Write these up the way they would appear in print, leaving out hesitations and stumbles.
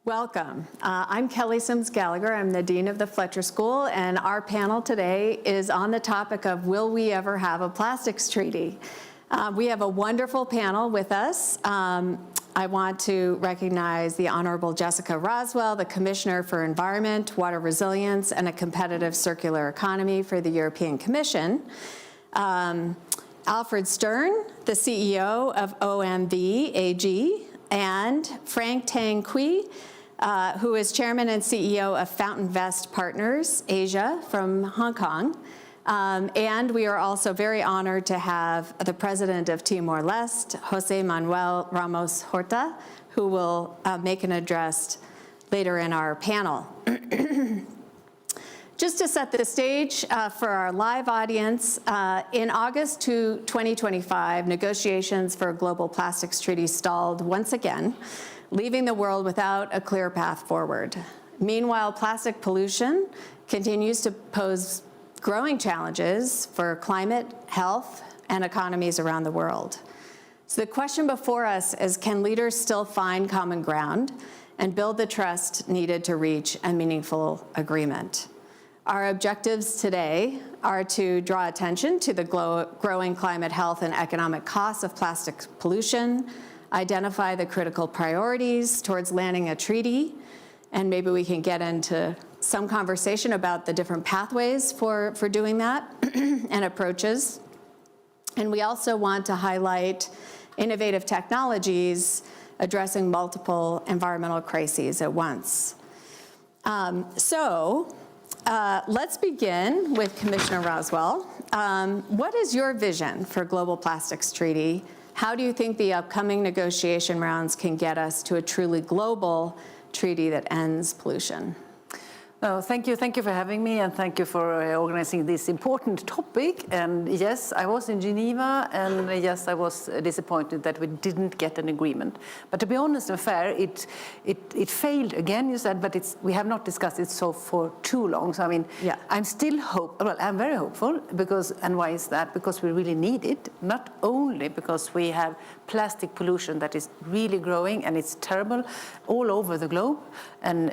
Welcome. I'm Kelly Sims Gallagher. I'm the Dean of the Fletcher School, and our panel today is on the topic of will we ever have a plastics treaty? We have a wonderful panel with us. I want to recognize the Honorable Jessika Roswall, the Commissioner for Environment, Water Resilience, and a Competitive Circular Economy for the European Commission. Alfred Stern, the CEO of OMV AG, and Frank Tang, who is Chairman and CEO of Fountain Vest Partners Asia from Hong Kong. And we are also very honored to have the President of Timor-Leste, José Manuel Ramos Horta, who will make an address later in our panel. Just to set the stage for our live audience, in August 2025, negotiations for a global plastics treaty stalled once again, leaving the world without a clear path forward. Meanwhile, plastic pollution continues to pose growing challenges for climate, health, and economies around the world. So the question before us is, can leaders still find common ground and build the trust needed to reach a meaningful agreement? Our objectives today are to draw attention to the growing climate, health, and economic costs of plastic pollution, identify the critical priorities towards landing a treaty, and maybe we can get into some conversation about the different pathways for doing that and approaches. And we also want to highlight innovative technologies addressing multiple environmental crises at once. Let's begin with Commissioner Roswall. What is your vision for global plastics treaty? How do you think the upcoming negotiation rounds can get us to a truly global treaty that ends pollution? No, thank you for having me, and thank you for organizing this important topic. And yes, I was in Geneva, and yes, I was disappointed that we didn't get an agreement. But to be honest and fair, it failed again, you said, but we have not discussed it for too long. So I mean, yeah. I'm very hopeful, because, and why is that? Because we really need it, not only because we have plastic pollution that is really growing, and it's terrible all over the globe, and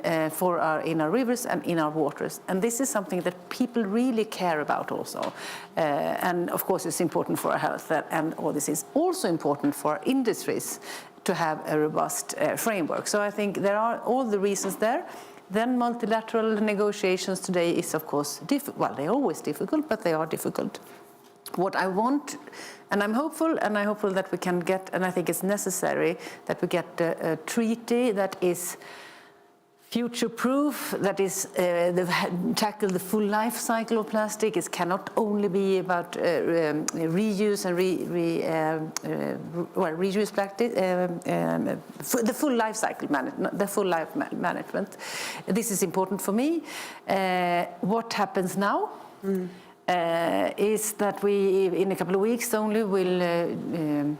in our rivers and in our waters. And this is something that people really care about also. And of course it's important for our health, and all this is also important for our industries to have a robust framework. So I think there are all the reasons there. Then multilateral negotiations today is of course difficult. Well, they're always difficult, but they are difficult. What I want, and I'm hopeful that we can get, and I think it's necessary that we get a treaty that is future-proof, that is tackle the full life cycle of plastic. It cannot only be about reuse and reuse plastic, the full life cycle management. This is important for me. What happens now? Is that we, in a couple of weeks only, will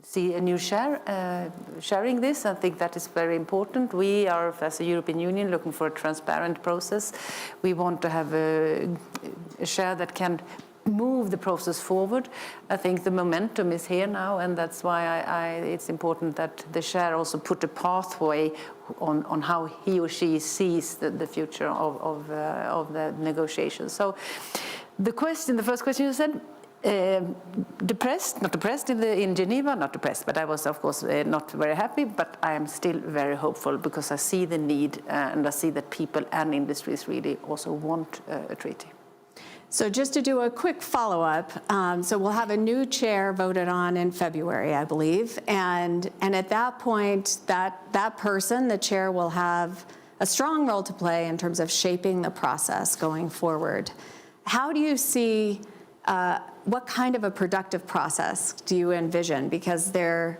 see a new sharing this. I think that is very important. We are, as a European Union, looking for a transparent process. We want to have a share that can move the process forward. I think the momentum is here now, and that's why it's important that the share also put a pathway on how he or she sees the future of the negotiations. So the first question you said, not depressed in Geneva, not depressed, but I was of course not very happy, but I am still very hopeful, because I see the need and I see that people and industries really also want a treaty. So just to do a quick follow-up, so we'll have a new chair voted on in February, I believe, and at that point, that person, the chair, will have a strong role to play in terms of shaping the process going forward. How do you see, what kind of a productive process do you envision? Because there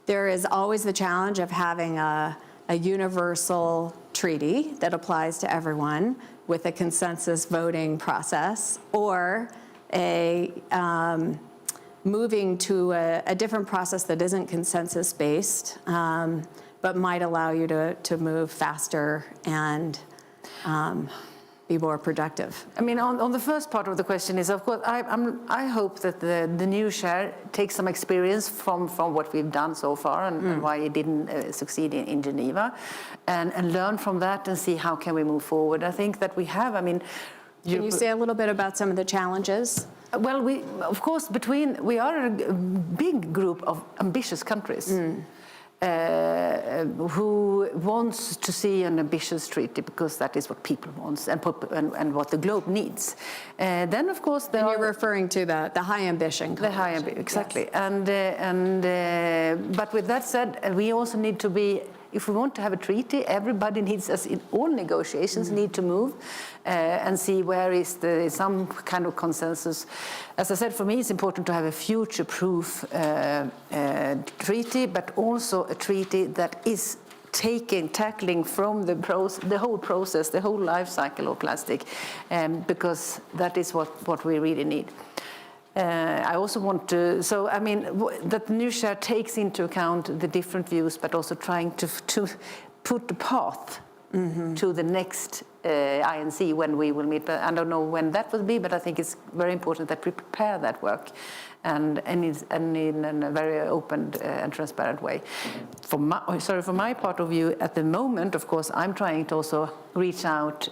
is always the challenge of having a universal treaty that applies to everyone with a consensus voting process, or moving to a different process that isn't consensus-based, but might allow you to move faster and be more productive? I mean, on the first part of the question is, of course, I hope that the new chair takes some experience from what we've done so far and why it didn't succeed in Geneva, and learn from that and see how can we move forward. I think that we have, I mean... Can you say a little bit about some of the challenges? Well, of course, we are a big group of ambitious countries. Who wants to see an ambitious treaty because that is what people want and what the globe needs. Then, of course, and you're referring to the high ambition. The high ambition, exactly. Yes. But with that said, we also need to be. If we want to have a treaty, everybody needs, as in all negotiations, need to move and see where is some kind of consensus. As I said, for me, it's important to have a future-proof treaty, but also a treaty that is tackling from the whole process, the whole life cycle of plastic, because that is what we really need. I also want to, so I mean, that the new chair takes into account the different views, but also trying to put the path to the next INC when we will meet. But I don't know when that will be, but I think it's very important that we prepare that work and in a very open and transparent way. From my part of view, at the moment, of course, I'm trying to also reach out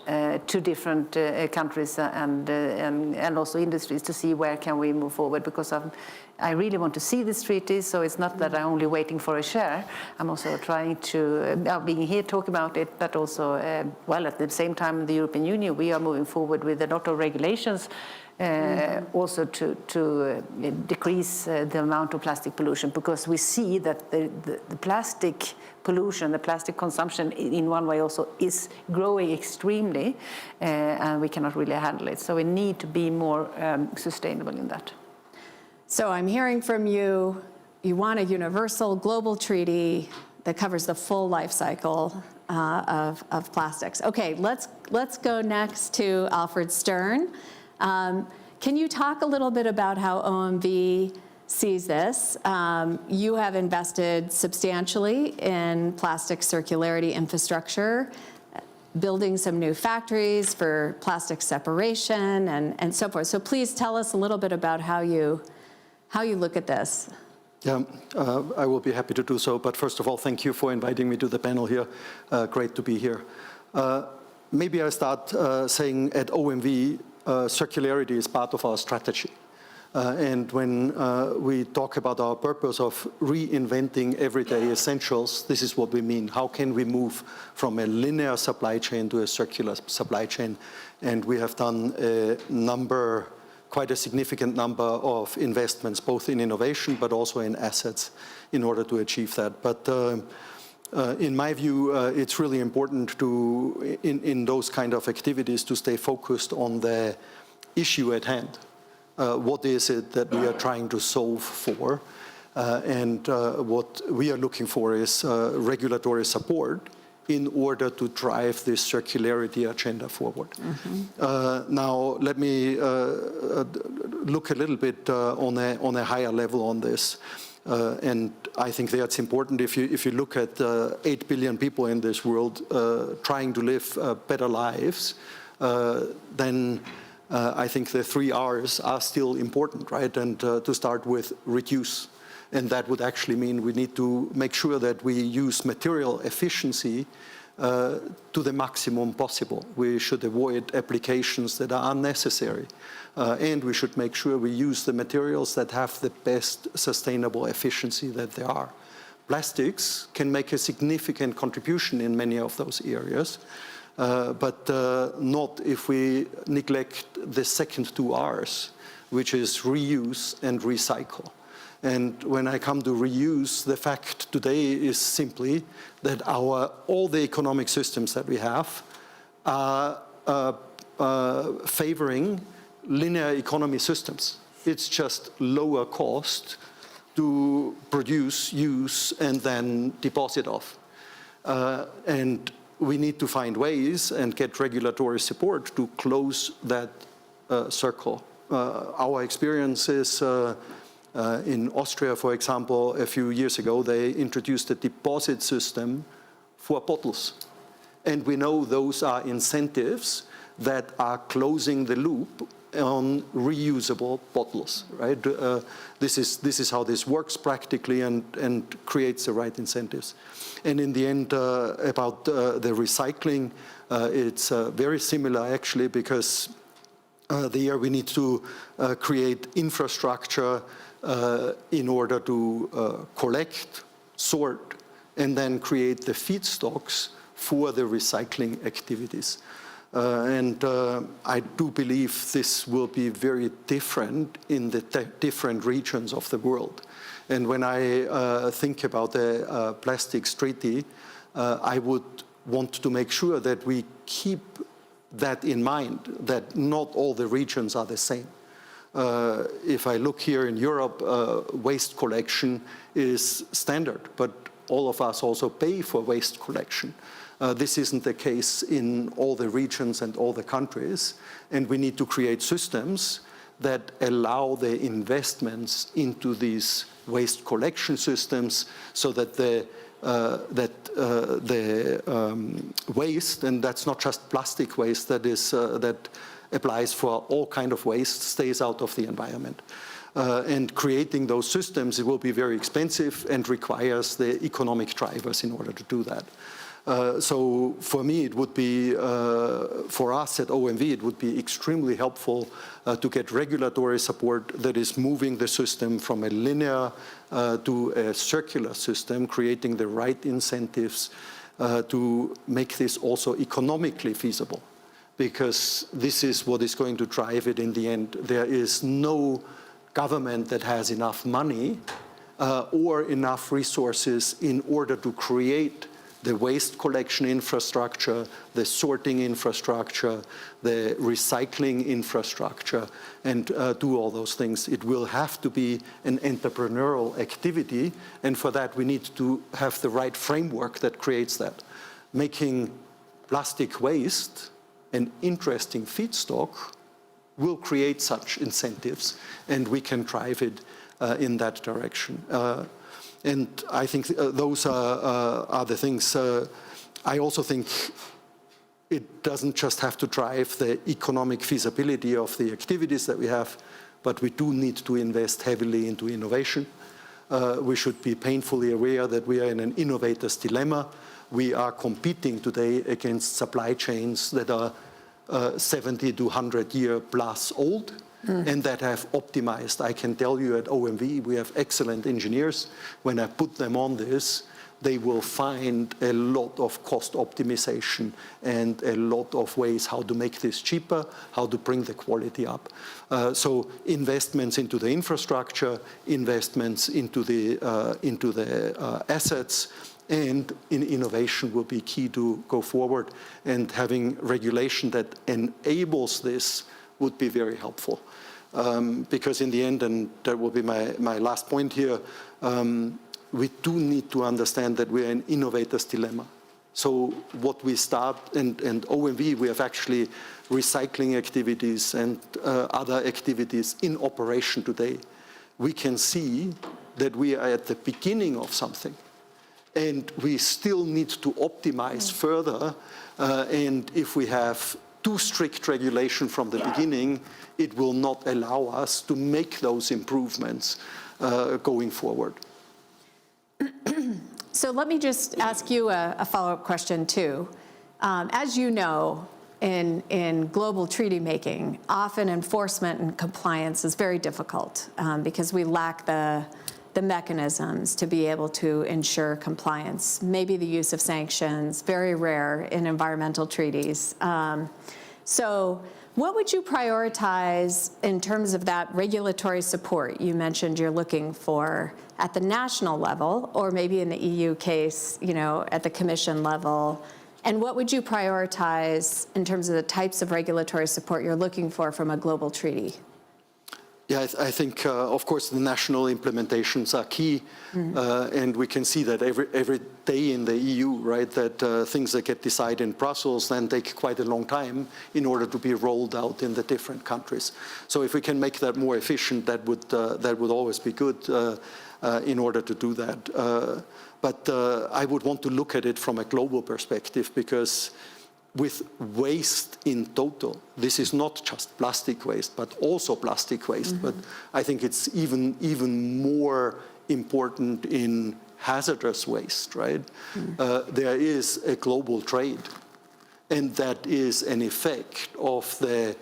to different countries and also industries to see where can we move forward, because I really want to see this treaty, so it's not that I'm only waiting for a chair. I'm also trying to, being here, talk about it, but also, well, at the same time, the European Union, we are moving forward with a lot of regulations also to decrease the amount of plastic pollution, because we see that the plastic pollution, the plastic consumption in one way also is growing extremely, and we cannot really handle it. So we need to be more sustainable in that. So I'm hearing from you, you want a universal global treaty that covers the full life cycle of plastics. Okay, let's go next to Alfred Stern. Can you talk a little bit about how OMV sees this? You have invested substantially in plastic circularity infrastructure, building some new factories for plastic separation and so forth. So please tell us a little bit about how you look at this. Yeah, I will be happy to do so. But first of all, thank you for inviting me to the panel here. Great to be here. Maybe I start saying at OMV, circularity is part of our strategy. And when we talk about our purpose of reinventing everyday essentials, this is what we mean. How can we move from a linear supply chain to a circular supply chain? And we have done quite a significant number of investments, both in innovation, but also in assets in order to achieve that. But in my view, it's really important to, in those kind of activities, to stay focused on the issue at hand. What is it that we are trying to solve for? And what we are looking for is regulatory support in order to drive this circularity agenda forward. Now, let me look a little bit on a higher level on this. And I think that's important. If you look at 8 billion people in this world trying to live better lives, then I think the 3 R's are still important, right? And to start with, reduce. And that would actually mean we need to make sure that we use material efficiency to the maximum possible. We should avoid applications that are unnecessary. And we should make sure we use the materials that have the best sustainable efficiency that there are. Plastics can make a significant contribution in many of those areas, but not if we neglect the second 2 R's, which is reuse and recycle. And when I come to reuse, the fact today is simply that all the economic systems that we have are favoring linear economy systems. It's just lower cost to produce, use, and then deposit off. And we need to find ways and get regulatory support to close that circle. Our experience is in Austria, for example, a few years ago, they introduced a deposit system for bottles. And we know those are incentives that are closing the loop on reusable bottles, right? This is how this works practically and creates the right incentives. And in the end, about the recycling, it's very similar actually, because there we need to create infrastructure in order to collect, sort, and then create the feedstocks for the recycling activities. I do believe this will be very different in the different regions of the world. And when I think about the plastics treaty, I would want to make sure that we keep that in mind, that not all the regions are the same. If I look here in Europe, waste collection is standard, but all of us also pay for waste collection. This isn't the case in all the regions and all the countries, and we need to create systems that allow the investments into these waste collection systems so that the waste, and that's not just plastic waste, that applies for all kind of waste, stays out of the environment. And creating those systems, it will be very expensive and requires the economic drivers in order to do that. So for me, it would be, for us at OMV, it would be extremely helpful to get regulatory support that is moving the system from a linear to a circular system, creating the right incentives to make this also economically feasible. Because this is what is going to drive it in the end. There is no government that has enough money or enough resources in order to create the waste collection infrastructure, the sorting infrastructure, the recycling infrastructure, and do all those things. It will have to be an entrepreneurial activity, and for that we need to have the right framework that creates that. Making plastic waste an interesting feedstock will create such incentives, and we can drive it in that direction. And I think those are the things. I also think it doesn't just have to drive the economic feasibility of the activities that we have, but we do need to invest heavily into innovation. We should be painfully aware that we are in an innovator's dilemma. We are competing today against supply chains that are 70 to 100 year plus old. And that have optimized. I can tell you at OMV, we have excellent engineers. When I put them on this, they will find a lot of cost optimization and a lot of ways how to make this cheaper, how to bring the quality up. So investments into the infrastructure, investments into the assets, and in innovation will be key to go forward. And having regulation that enables this would be very helpful. Because in the end, and that will be my last point here, we do need to understand that we're an innovator's dilemma. So what we start, and OMV, we have actually recycling activities and other activities in operation today. We can see that we are at the beginning of something, and we still need to optimize further. And if we have too strict regulation from the beginning, it will not allow us to make those improvements going forward. So let me just ask you a follow-up question too. As you know, in global treaty making, often enforcement and compliance is very difficult because we lack the mechanisms to be able to ensure compliance. Maybe the use of sanctions, very rare in environmental treaties. So what would you prioritize in terms of that regulatory support? You mentioned you're looking for at the national level, or maybe in the EU case, at the Commission level. And what would you prioritize in terms of the types of regulatory support you're looking for from a global treaty? Yeah, I think, of course, the national implementations are key, and we can see that every day in the EU, right, that things that get decided in Brussels then take quite a long time in order to be rolled out in the different countries. So if we can make that more efficient, that would always be good in order to do that. But I would want to look at it from a global perspective, because with waste in total. This is not just plastic waste, but also plastic waste. But I think it's even more important in hazardous waste, right? There is a global trade, and that is an effect of the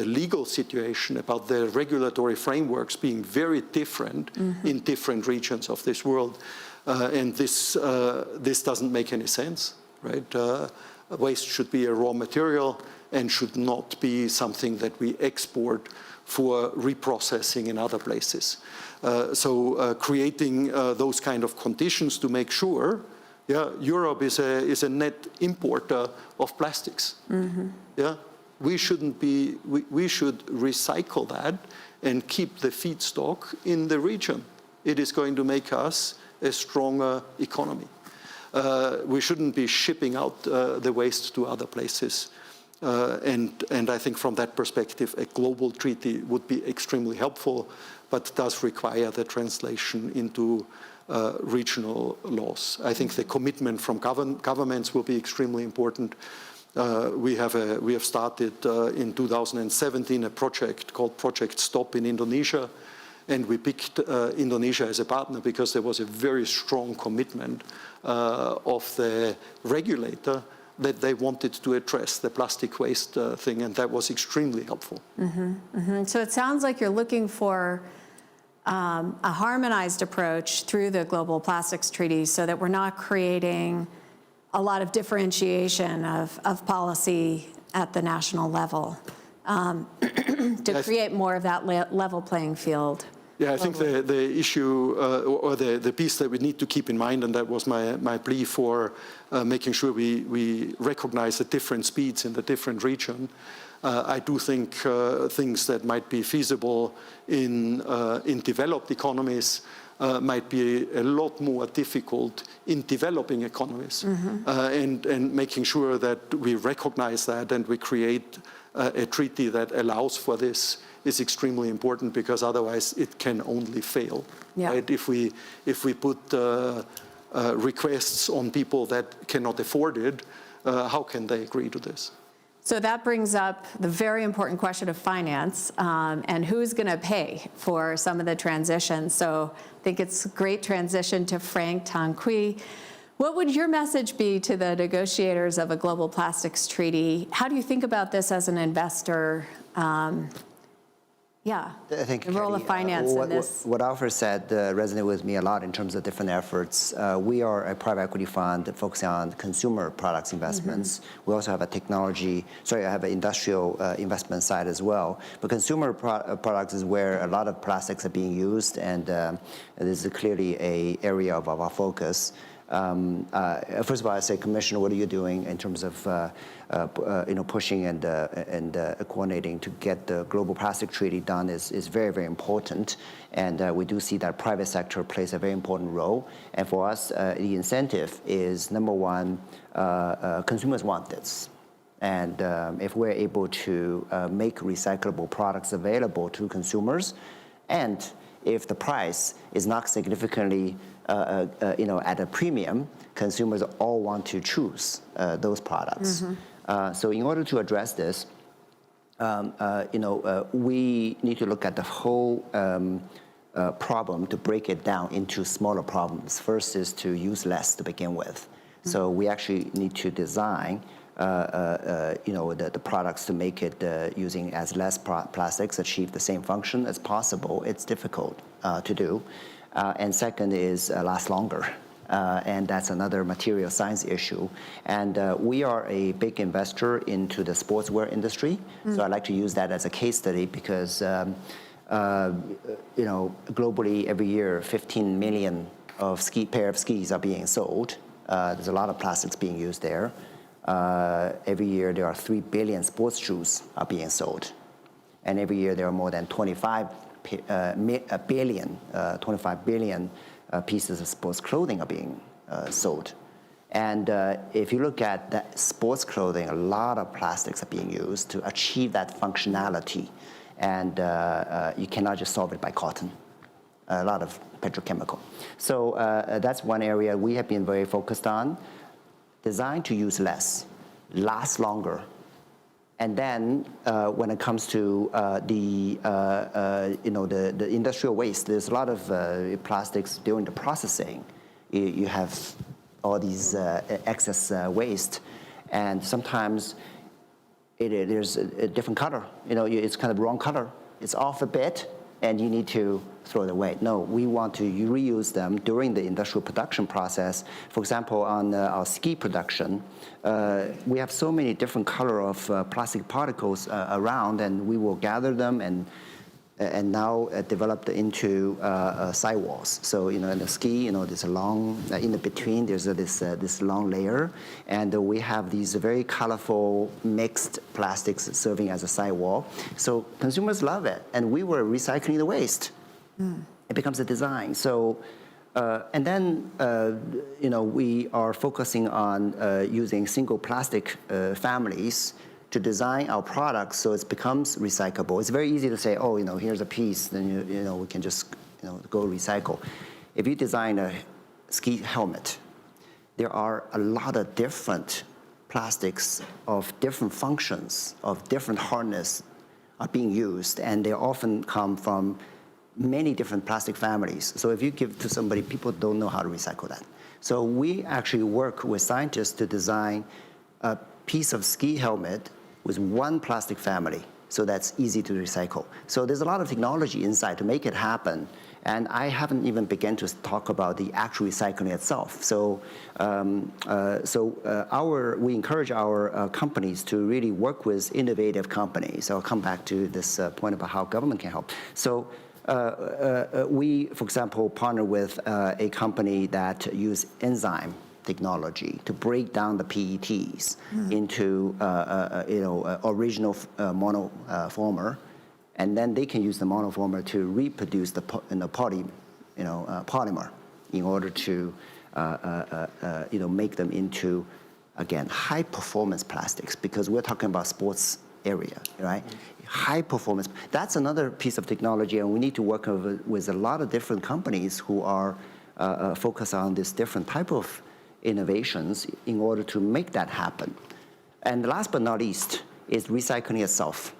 legal situation, about the regulatory frameworks being very different in different regions of this world. And this doesn't make any sense, right? Waste should be a raw material and should not be something that we export for reprocessing in other places. So creating those kind of conditions to make sure, Europe is a net importer of plastics. Yeah, we shouldn't be. We should recycle that and keep the feedstock in the region. It is going to make us a stronger economy. We shouldn't be shipping out the waste to other places. And I think from that perspective, a global treaty would be extremely helpful, but does require the translation into regional laws. I think the commitment from governments will be extremely important. We have started in 2017 a project called Project Stop in Indonesia. And we picked Indonesia as a partner because there was a very strong commitment of the regulator that they wanted to address the plastic waste thing, and that was extremely helpful. So it sounds like you're looking for a harmonized approach through the Global Plastics Treaty so that we're not creating a lot of differentiation of policy at the national level. To create more of that level playing field. Yeah, I think the issue or the piece that we need to keep in mind, and that was my plea for making sure we recognize the different speeds in the different region. I do think things that might be feasible in developed economies might be a lot more difficult in developing economies. And making sure that we recognize that and we create a treaty that allows for this is extremely important, because otherwise it can only fail. Right? If we put requests on people that cannot afford it, how can they agree to this? So that brings up the very important question of finance and who's going to pay for some of the transitions. So I think it's a great transition to Frank Tang. What would your message be to the negotiators of a global plastics treaty? How do you think about this as an investor? I think, the role of finance in this. What Alfred said resonated with me a lot in terms of different efforts. We are a private equity fund focusing on consumer products investments. We also have I have an industrial investment side as well. But consumer products is where a lot of plastics are being used, and this is clearly an area of our focus. First of all, I say, Commissioner, what are you doing in terms of pushing and coordinating to get the global plastic treaty done is very, very important. And we do see that private sector plays a very important role. And for us, the incentive is, number one, consumers want this. And if we're able to make recyclable products available to consumers, and if the price is not significantly at a premium, consumers all want to choose those products. So in order to address this, we need to look at the whole problem to break it down into smaller problems. First is to use less to begin with. So we actually need to design the products to make it using as less plastics, achieve the same function as possible. It's difficult to do. And second is last longer. And that's another material science issue. And we are a big investor into the sportswear industry. So I like to use that as a case study because, globally every year, 15 million pair of skis are being sold. There's a lot of plastics being used there. Every year there are 3 billion sports shoes are being sold. And every year there are more than 25 billion pieces of sports clothing are being sold. And if you look at that sports clothing, a lot of plastics are being used to achieve that functionality. And you cannot just solve it by cotton. A lot of petrochemical. So that's one area we have been very focused on. Designed to use less. last longer. And then when it comes to the industrial waste, there's a lot of plastics during the processing. You have all these excess waste, and sometimes there's a different color. It's kind of wrong color. It's off a bit, and you need to throw it away. No, we want to reuse them during the industrial production process. For example, on our ski production, we have so many different color of plastic particles around, and we will gather them and now developed into sidewalls. So in the ski, there's a long in the between. There's this long layer, and we have these very colorful mixed plastics serving as a sidewall. So consumers love it, and we were recycling the waste. It becomes a design. So. And then, we are focusing on using single plastic families to design our products so it becomes recyclable. It's very easy to say, oh, here's a piece, then we can just go recycle. If you design a ski helmet, there are a lot of different plastics of different functions, of different hardness are being used, and they often come from many different plastic families. So if you give to somebody, people don't know how to recycle that. So we actually work with scientists to design a piece of ski helmet with one plastic family, so that's easy to recycle. So there's a lot of technology inside to make it happen, and I haven't even begun to talk about the actual recycling itself. So, we encourage our companies to really work with innovative companies. I'll come back to this point about how government can help. So. We, for example, partner with a company that use enzyme technology to break down the PETs into original monoformer, and then they can use the monoformer to reproduce the polymer in order to make them into, again, high performance plastics, because we're talking about sports area, right? High performance. That's another piece of technology, and we need to work with a lot of different companies who are focused on this different type of innovations in order to make that happen. And last but not least is recycling itself.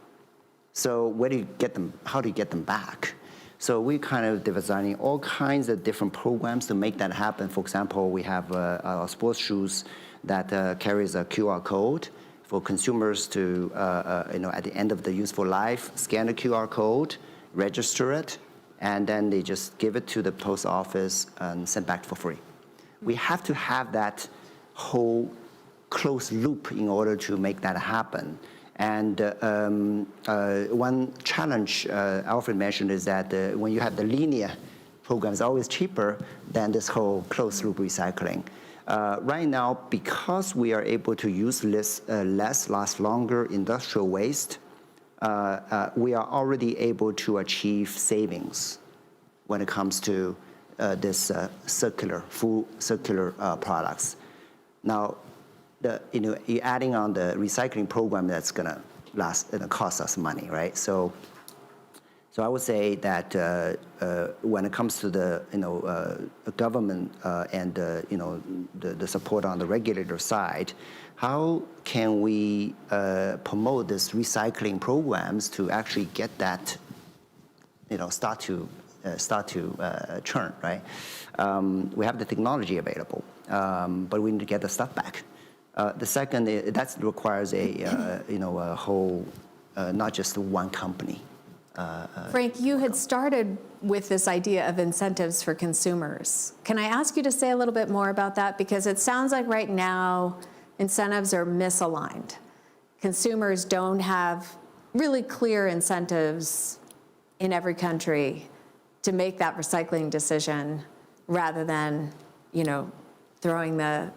So where do you get them? How do you get them back? So we kind of designing all kinds of different programs to make that happen. For example, we have our sports shoes that carries a QR code for consumers to, at the end of the useful life, scan the QR code, register it, and then they just give it to the post office and send back for free. We have to have that whole closed loop in order to make that happen. And one challenge Alfred mentioned is that when you have the linear program, it's always cheaper than this whole closed loop recycling. Right now, because we are able to use less, last longer industrial waste, we are already able to achieve savings when it comes to this full circular products. Now, you're adding on the recycling program that's gonna cost us money, right? So I would say that when it comes to the government and the support on the regulator side, how can we promote this recycling programs to actually get that start to churn, right? We have the technology available, but we need to get the stuff back. The second, that requires a whole, not just one company. Frank, you had started with this idea of incentives for consumers. Can I ask you to say a little bit more about that? Because it sounds like right now incentives are misaligned. Consumers don't have really clear incentives in every country to make that recycling decision rather than, throwing the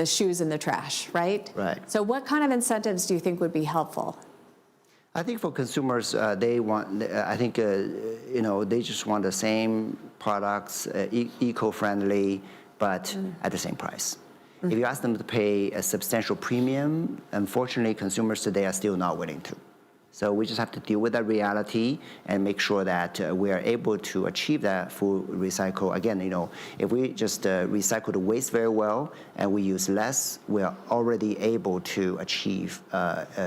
shoes in the trash, right? Right. So what kind of incentives do you think would be helpful? I think for consumers, they just want the same products, eco-friendly, but at the same price. If you ask them to pay a substantial premium, unfortunately, consumers today are still not willing to. So we just have to deal with that reality and make sure that we are able to achieve that full recycle. Again, if we just recycle the waste very well and we use less, we are already able to achieve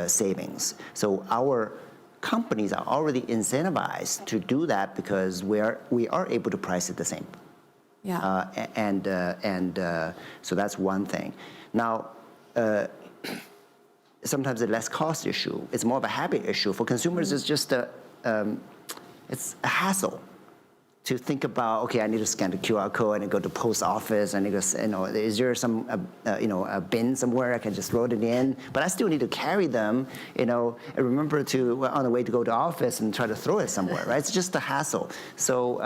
savings. So our companies are already incentivized to do that because we are able to price it the same. Yeah. So that's one thing. Now, sometimes a less cost issue. It's more of a habit issue. For consumers, it's just it's a hassle to think about, okay, I need to scan the QR code and go to post office and is there some a bin somewhere I can just throw it in? But I still need to carry them, and remember to on the way to go to office and try to throw it somewhere, right? It's just a hassle. So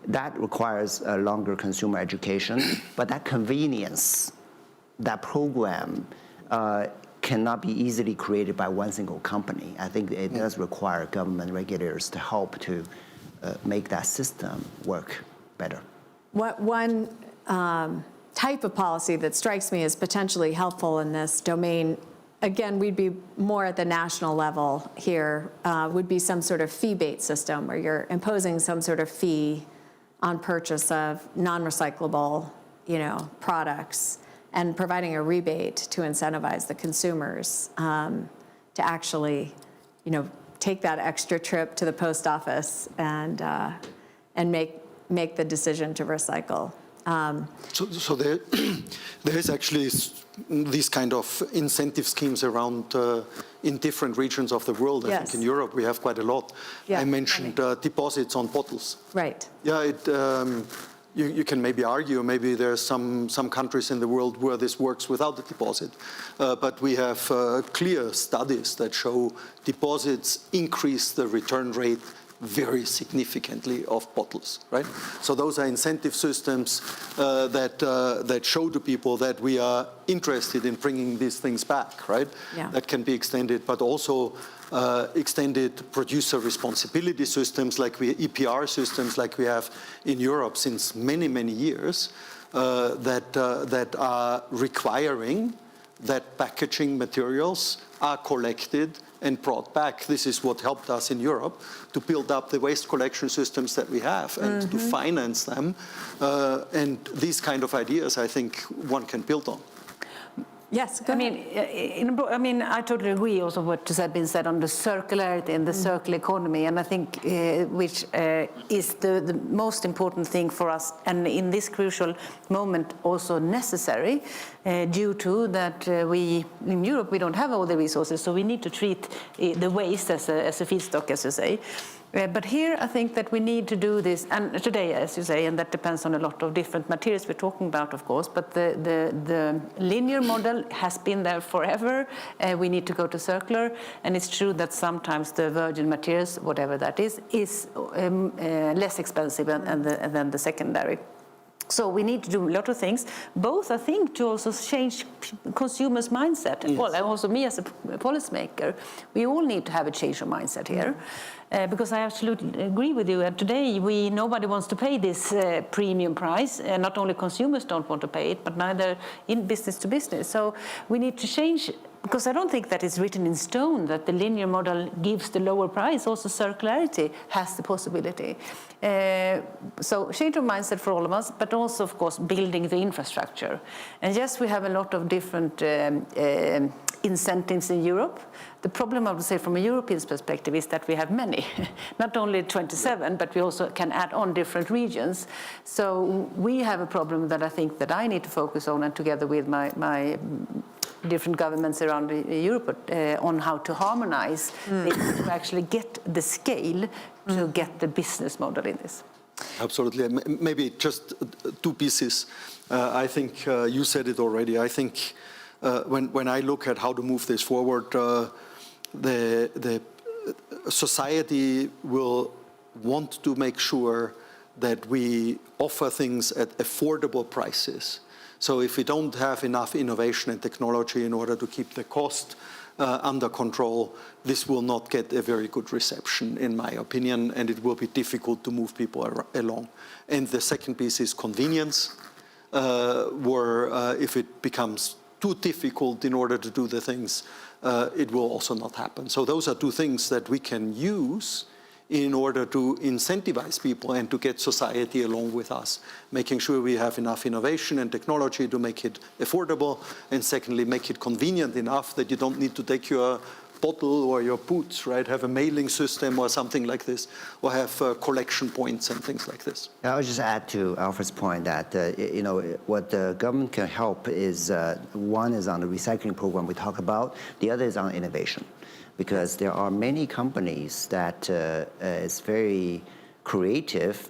that requires a longer consumer education, but that convenience, that program cannot be easily created by one single company. I think it does require government regulators to help to make that system work better. One type of policy that strikes me as potentially helpful in this domain, again, we'd be more at the national level here, would be some sort of fee-based system where you're imposing some sort of fee on purchase of non-recyclable, products, and providing a rebate to incentivize the consumers to actually, take that extra trip to the post office and make the decision to recycle. So there is actually these kind of incentive schemes around in different regions of the world. I think in Europe we have quite a lot. Yeah. I mentioned deposits on bottles. Right. Yeah, you can maybe argue maybe there's some countries in the world where this works without a deposit. But we have clear studies that show deposits increase the return rate very significantly of bottles, right? So those are incentive systems that show to people that we are interested in bringing these things back, right? Yeah. That can be extended, but also extended producer responsibility systems like EPR systems like we have in Europe since many, many years that are requiring that packaging materials are collected and brought back. This is what helped us in Europe to build up the waste collection systems that we have and to finance them. And these kind of ideas, I think, one can build on. Yes, go ahead. I totally agree also what has been said on the circularity and the circular economy, and I think which is the most important thing for us, and in this crucial moment also necessary, due to that we in Europe we don't have all the resources, so we need to treat the waste as a feedstock, as you say. But here I think that we need to do this, and today, as you say, and that depends on a lot of different materials we're talking about, of course, but the linear model has been there forever. We need to go to circular, and it's true that sometimes the virgin materials, whatever that is less expensive than the secondary. So we need to do a lot of things, both I think to also change consumers' mindset. Yes. Well, and also me as a policymaker, we all need to have a change of mindset here. Because I absolutely agree with you. And today, nobody wants to pay this premium price. Not only consumers don't want to pay it, but neither in business to business. So we need to change, because I don't think that it's written in stone that the linear model gives the lower price. Also, circularity has the possibility. So change of mindset for all of us, but also, of course, building the infrastructure. And yes, we have a lot of different incentives in Europe. The problem, I would say, from a European perspective is that we have many, not only 27, but we also can add on different regions. So we have a problem that I think that I need to focus on, and together with my different governments around Europe, on how to harmonize things to actually get the scale to get the business model in this. Absolutely. Maybe just two pieces. I think you said it already. I think when I look at how to move this forward, the society will want to make sure that we offer things at affordable prices. So if we don't have enough innovation and technology in order to keep the cost under control, this will not get a very good reception, in my opinion, and it will be difficult to move people along. And the second piece is convenience, where if it becomes too difficult in order to do the things, it will also not happen. So those are two things that we can use in order to incentivize people and to get society along with us, making sure we have enough innovation and technology to make it affordable, and secondly, make it convenient enough that you don't need to take your bottle or your boots, right? Have a mailing system or something like this, or have collection points and things like this. I'll just add to Alfred's point that what the government can help is one is on the recycling program we talk about, the other is on innovation, because there are many companies that is very creative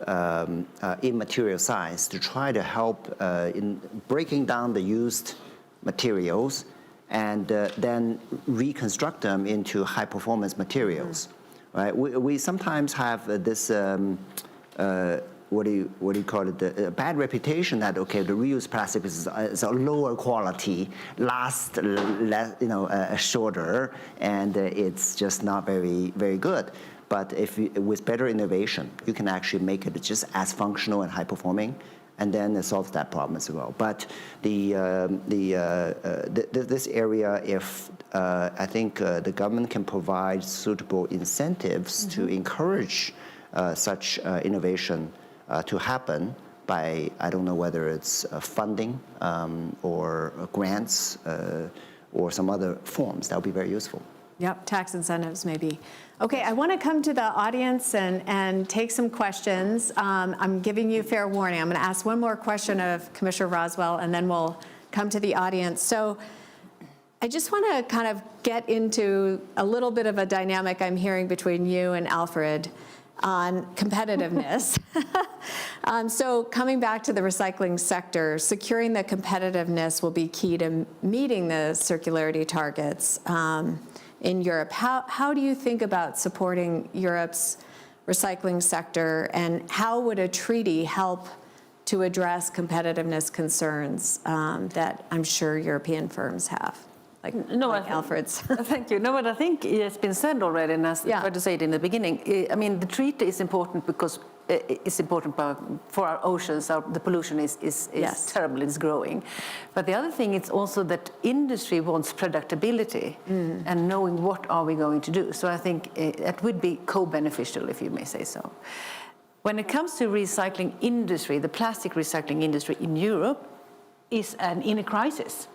in material science to try to help in breaking down the used materials and then reconstruct them into high-performance materials, right? We sometimes have this, what do you call it, the bad reputation that, okay, the reused plastic is a lower quality, lasts shorter, and it's just not very, very good. But with better innovation, you can actually make it just as functional and high-performing, and then it solves that problem as well. But this area, if I think the government can provide suitable incentives to encourage such innovation to happen by, I don't know whether it's funding or grants or some other forms, that would be very useful. Yep, tax incentives maybe. Okay, I want to come to the audience and take some questions. I'm giving you fair warning. I'm going to ask one more question of Commissioner Roswall, and then we'll come to the audience. So I just want to kind of get into a little bit of a dynamic I'm hearing between you and Alfred on competitiveness. So coming back to the recycling sector, securing the competitiveness will be key to meeting the circularity targets in Europe. How do you think about supporting Europe's recycling sector, and how would a treaty help to address competitiveness concerns that I'm sure European firms have? Like Alfred's. Thank you. No, but I think it's been said already, and I tried to say it in the beginning. I mean, the treaty is important because it's important for our oceans. The pollution is terrible, it's growing. But the other thing is also that industry wants predictability and knowing what are we going to do. So I think it would be co-beneficial, if you may say so. When it comes to recycling industry, the plastic recycling industry in Europe is in a crisis.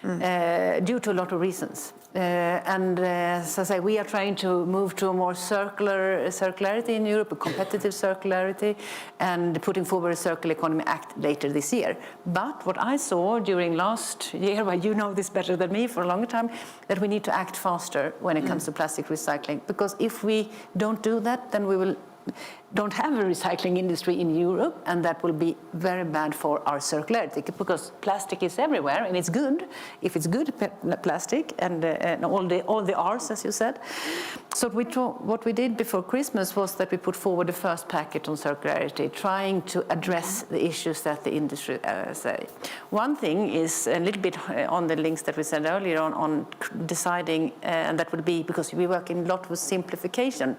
Due to a lot of reasons. As I say, we are trying to move to a more circularity in Europe, a competitive circularity, and putting forward a Circular Economy Act later this year. But what I saw during last year, well, you know this better than me for a long time, that we need to act faster when it comes to plastic recycling. Because if we don't do that, then we don't have a recycling industry in Europe, and that will be very bad for our circularity, because plastic is everywhere and it's good if it's good plastic and all the R's, as you said. So what we did before Christmas was that we put forward the first package on circularity, trying to address the issues that the industry say. One thing is a little bit on the links that we said earlier on deciding, and that would be because we work a lot with simplification.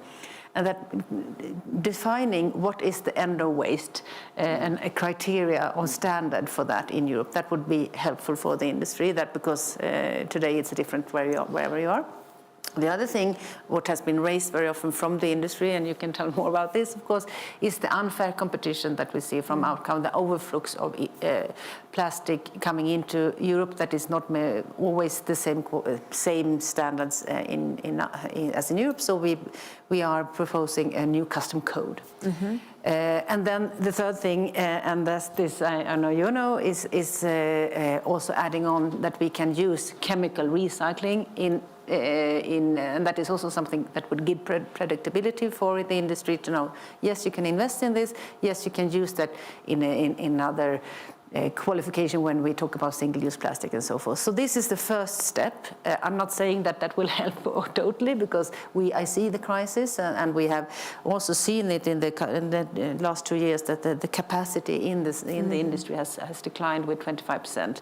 And that defining what is the end of waste and a criteria or standard for that in Europe, that would be helpful for the industry, that because today it's different wherever you are. The other thing, what has been raised very often from the industry, and you can tell more about this, of course, is the unfair competition that we see from outcome, the overflux of plastic coming into Europe that is not always the same standards as in Europe. So we are proposing a new custom code. And then the third thing, and that's this, I know you know, is also adding on that we can use chemical recycling and that is also something that would give predictability for the industry to know, yes, you can invest in this, yes, you can use that in other qualification when we talk about single-use plastic and so forth. So this is the first step. I'm not saying that will help totally, because I see the crisis, and we have also seen it in the last 2 years that the capacity in the industry has declined with 25%.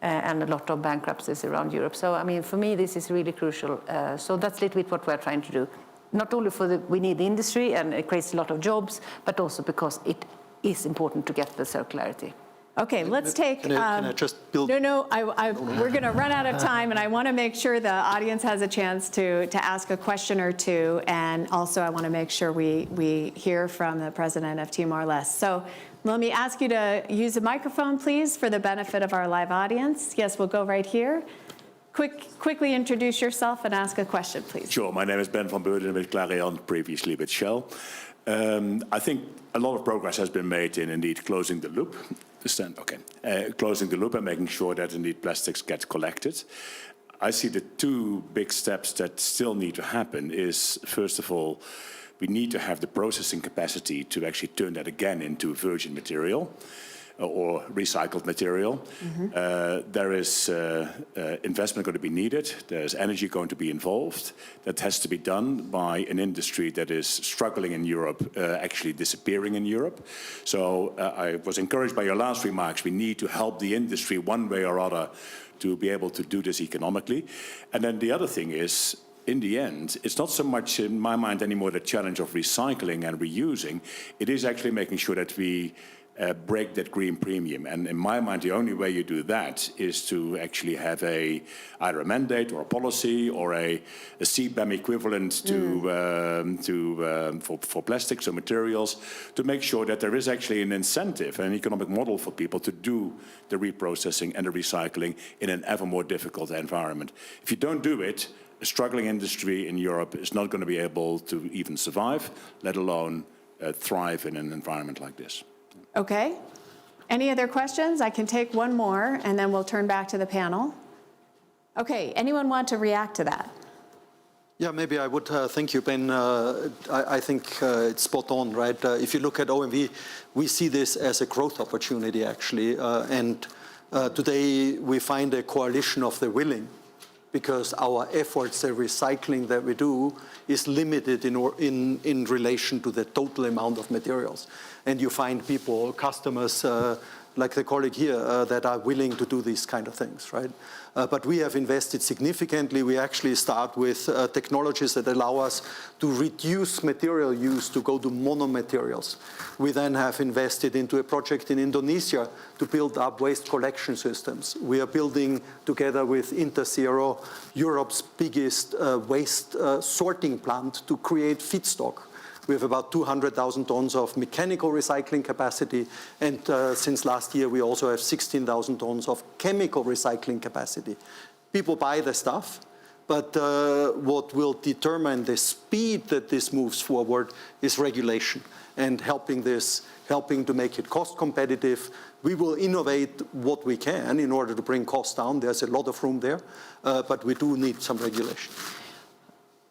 And a lot of bankruptcies around Europe. So, I mean, for me, this is really crucial. So that's a little bit what we're trying to do. Not only we need the industry, and it creates a lot of jobs, but also because it is important to get the circularity. Okay, let's take. Can I just build? No, we're going to run out of time, and I want to make sure the audience has a chance to ask a question or two, and also I want to make sure we hear from the president of Timor-Leste. So let me ask you to use a microphone, please, for the benefit of our live audience. Yes, we'll go right here. Quickly introduce yourself and ask a question, please. Sure. My name is Ben van Beurden with Clarion, previously with Shell. I think a lot of progress has been made in indeed closing the loop. Closing the loop and making sure that indeed plastics get collected. I see the two big steps that still need to happen is, first of all, we need to have the processing capacity to actually turn that again into virgin material or recycled material. Mm-hmm. There is investment going to be needed. There's energy going to be involved. That has to be done by an industry that is struggling in Europe, actually disappearing in Europe. So I was encouraged by your last remarks. We need to help the industry one way or other to be able to do this economically. And then the other thing is, in the end, it's not so much in my mind anymore the challenge of recycling and reusing. It is actually making sure that we break that green premium. And in my mind, the only way you do that is to actually have either a mandate or a policy or a CBAM equivalent for plastics or materials to make sure that there is actually an incentive, an economic model for people to do the reprocessing and the recycling in an ever more difficult environment. If you don't do it, a struggling industry in Europe is not going to be able to even survive, let alone thrive in an environment like this. Okay. Any other questions? I can take one more, and then we'll turn back to the panel. Okay, anyone want to react to that? Yeah, maybe I would. Thank you, Ben. I think it's spot on, right? If you look at OMV, we see this as a growth opportunity, actually. And today we find a coalition of the willing, because our efforts, the recycling that we do, is limited in relation to the total amount of materials. And you find people, customers, like the colleague here, that are willing to do these kind of things, right? But we have invested significantly. We actually start with technologies that allow us to reduce material use to go to monomaterials. We then have invested into a project in Indonesia to build up waste collection systems. We are building, together with Interzero, Europe's biggest waste sorting plant to create feedstock. We have about 200,000 tons of mechanical recycling capacity, and since last year we also have 16,000 tons of chemical recycling capacity. People buy the stuff, but what will determine the speed that this moves forward is regulation and helping to make it cost competitive. We will innovate what we can in order to bring costs down. There's a lot of room there, but we do need some regulation.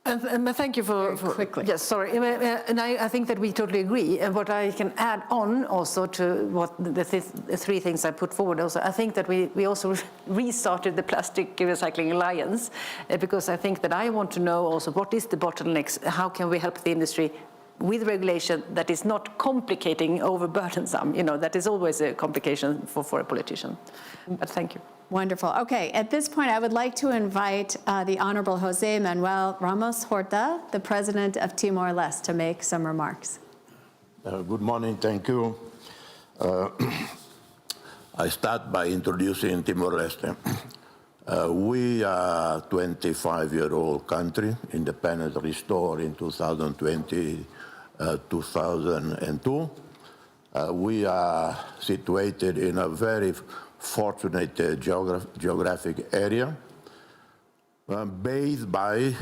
And thank you for quickly. Yes, sorry. And I think that we totally agree. And what I can add on also to what the three things I put forward also, I think that we also restarted the Plastic Recycling Alliance, because I think that I want to know also what is the bottlenecks, how can we help the industry with regulation that is not complicating, overburdensome. That is always a complication for a politician. But thank you. Wonderful. Okay, at this point, I would like to invite the Honorable José Manuel Ramos Horta, the President of Timor-Leste, to make some remarks. Good morning, thank you. I start by introducing Timor-Leste. We are a 25-year-old country, independent restored in 2020, 2002. We are situated in a very fortunate geographic area, bathed by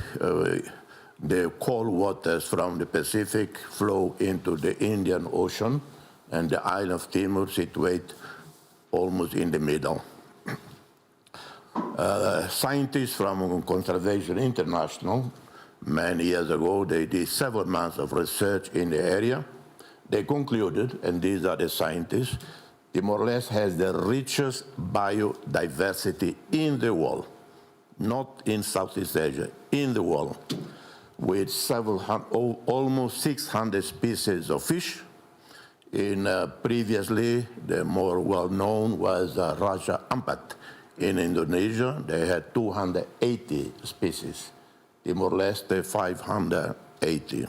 the cold waters from the Pacific flow into the Indian Ocean, and the island of Timor situated almost in the middle. Scientists from Conservation International, many years ago, they did several months of research in the area. They concluded, and these are the scientists, Timor-Leste has the richest biodiversity in the world, not in Southeast Asia, in the world, with almost 600 species of fish. Previously, the more well-known was Raja Ampat. In Indonesia, they had 280 species. Timor-Leste, 580.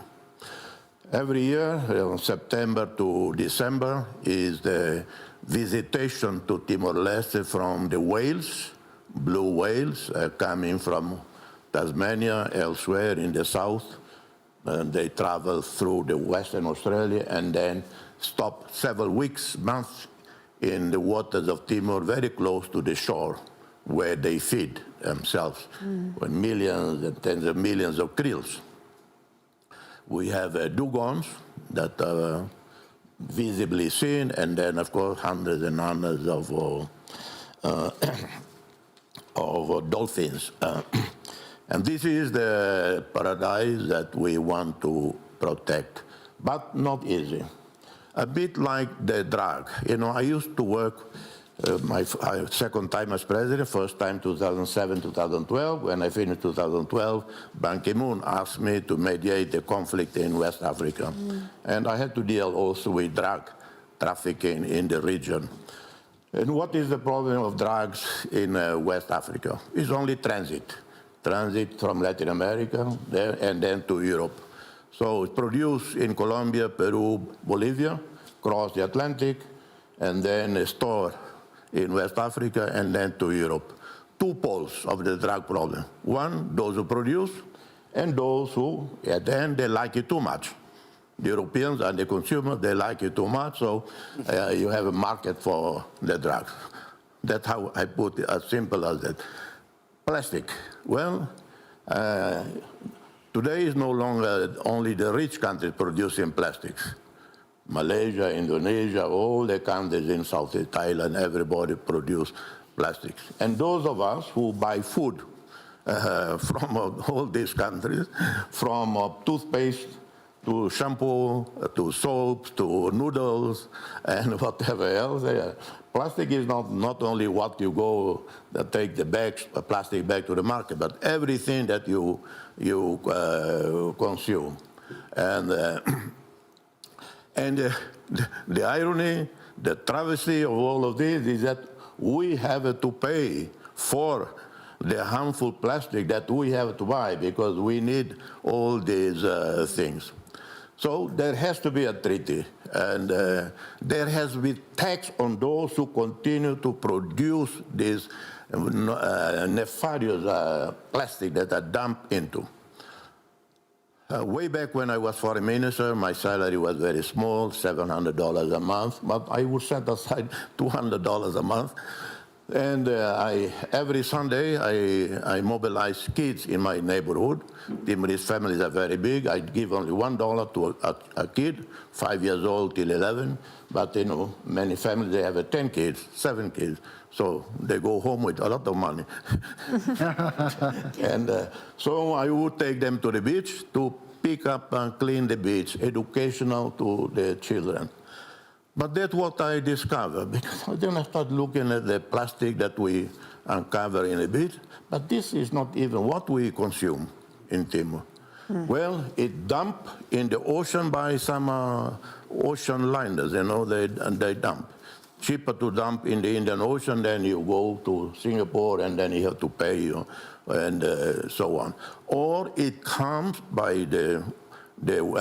Every year, September to December, is the visitation to Timor-Leste from the whales, blue whales coming from Tasmania, elsewhere in the south. They travel through the Western Australia and then stop several weeks, months in the waters of Timor, very close to the shore, where they feed themselves with millions and tens of millions of krills. We have dugongs that are visibly seen, and then, of course, hundreds and hundreds of dolphins. And this is the paradise that we want to protect, but not easy. A bit like the drug. You know, I used to work my second time as president, first time 2007, 2012. When I finished 2012, Ban Ki-moon asked me to mediate the conflict in West Africa. And I had to deal also with drug trafficking in the region. And what is the problem of drugs in West Africa? It's only transit. Transit from Latin America there and then to Europe. So it's produced in Colombia, Peru, Bolivia, cross the Atlantic, and then stored in West Africa and then to Europe. Two poles of the drug problem. One, those who produce, and those who, at the end, they like it too much. The Europeans and the consumers, they like it too much, so you have a market for the drugs. That's how I put it, as simple as that. Plastic. Well, today is no longer only the rich countries producing plastics. Malaysia, Indonesia, all the countries in Southeast Thailand, everybody produce plastics. And those of us who buy food from all these countries, from toothpaste to shampoo, to soap, to noodles, and whatever else. Plastic is not only what you go take the bags, a plastic bag to the market, but everything that you consume. And the irony, the travesty of all of this is that we have to pay for the harmful plastic that we have to buy because we need all these things. So there has to be a treaty, and there has to be tax on those who continue to produce this nefarious plastic that are dumped into. Way back when I was foreign minister, my salary was very small, $700 a month, but I would set aside $200 a month. And every Sunday, I mobilize kids in my neighborhood. Timorese families are very big. I give only $1 to a kid, 5 years old till 11. But, you know, many families, they have 10 kids, 7 kids. So they go home with a lot of money. And so I would take them to the beach to pick up and clean the beach, educational to the children. But that's what I discovered, because then I started looking at the plastic that we uncover in the beach, but this is not even what we consume in Timor. Well, it dumped in the ocean by some ocean liners, you know, they dump. Cheaper to dump in the Indian Ocean than you go to Singapore and then you have to pay, you know, and so on. Or it comes by the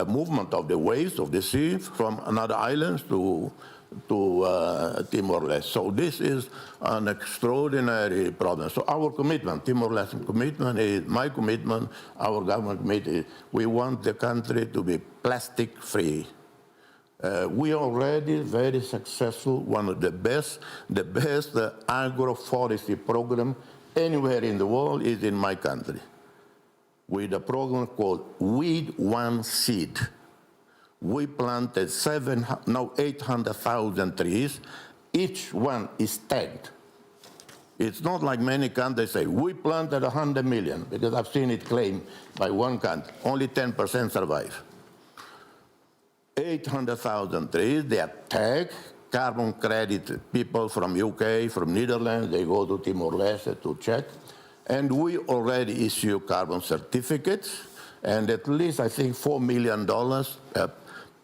movement of the waves of the sea from another islands to Timor-Leste. So this is an extraordinary problem. So our commitment, Timor-Leste commitment, is my commitment, our government commitment, we want the country to be plastic-free. We are already very successful, one of the best agroforestry program anywhere in the world is in my country, with a program called Weed One Seed. We planted 800,000 trees. Each one is tagged. It's not like many countries say, we planted 100 million, because I've seen it claimed by one country. Only 10% survive. 800,000 trees, they are tagged. Carbon credit people from UK, from Netherlands, they go to Timor-Leste to check. And we already issue carbon certificates, and at least, I think, $4 million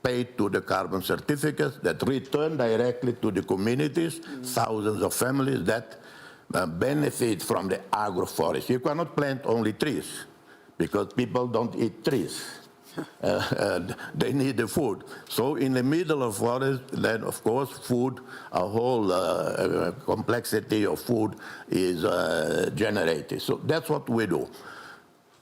paid to the carbon certificates that return directly to the communities, thousands of families that benefit from the agroforest. You cannot plant only trees, because people don't eat trees. They need the food. So in the middle of forest, then of course food, a whole complexity of food is generated. So that's what we do.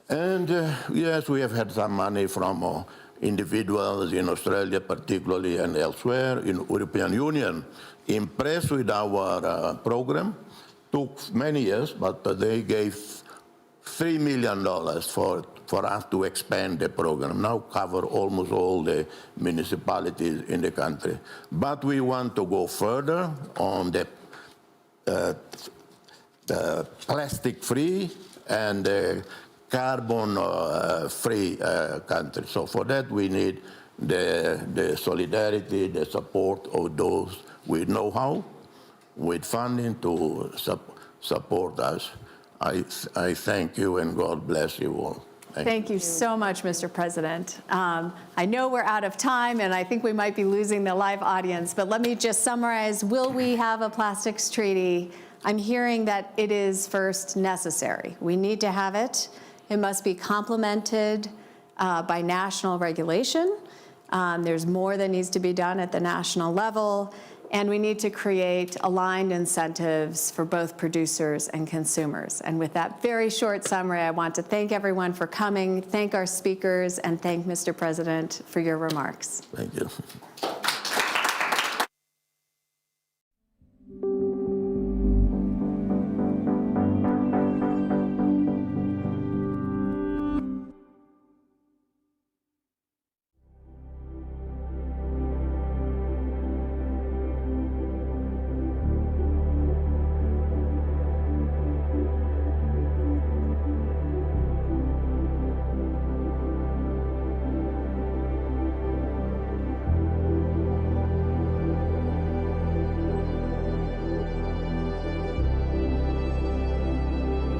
And yes, we have had some money from individuals in Australia particularly and elsewhere in European Union. Impressed with our program. Took many years, but they gave $3 million for us to expand the program, now cover almost all the municipalities in the country. But we want to go further on the plastic-free and carbon-free country. So for that, we need the solidarity, the support of those with know-how, with funding to support us. I thank you and God bless you all. Thank you so much, Mr. President. I know we're out of time, and I think we might be losing the live audience, but let me just summarize. Will we have a plastics treaty? I'm hearing that it is first necessary. We need to have it. It must be complemented by national regulation. There's more that needs to be done at the national level. And we need to create aligned incentives for both producers and consumers. And with that very short summary, I want to thank everyone for coming, thank our speakers, and thank Mr. President for your remarks. Thank you.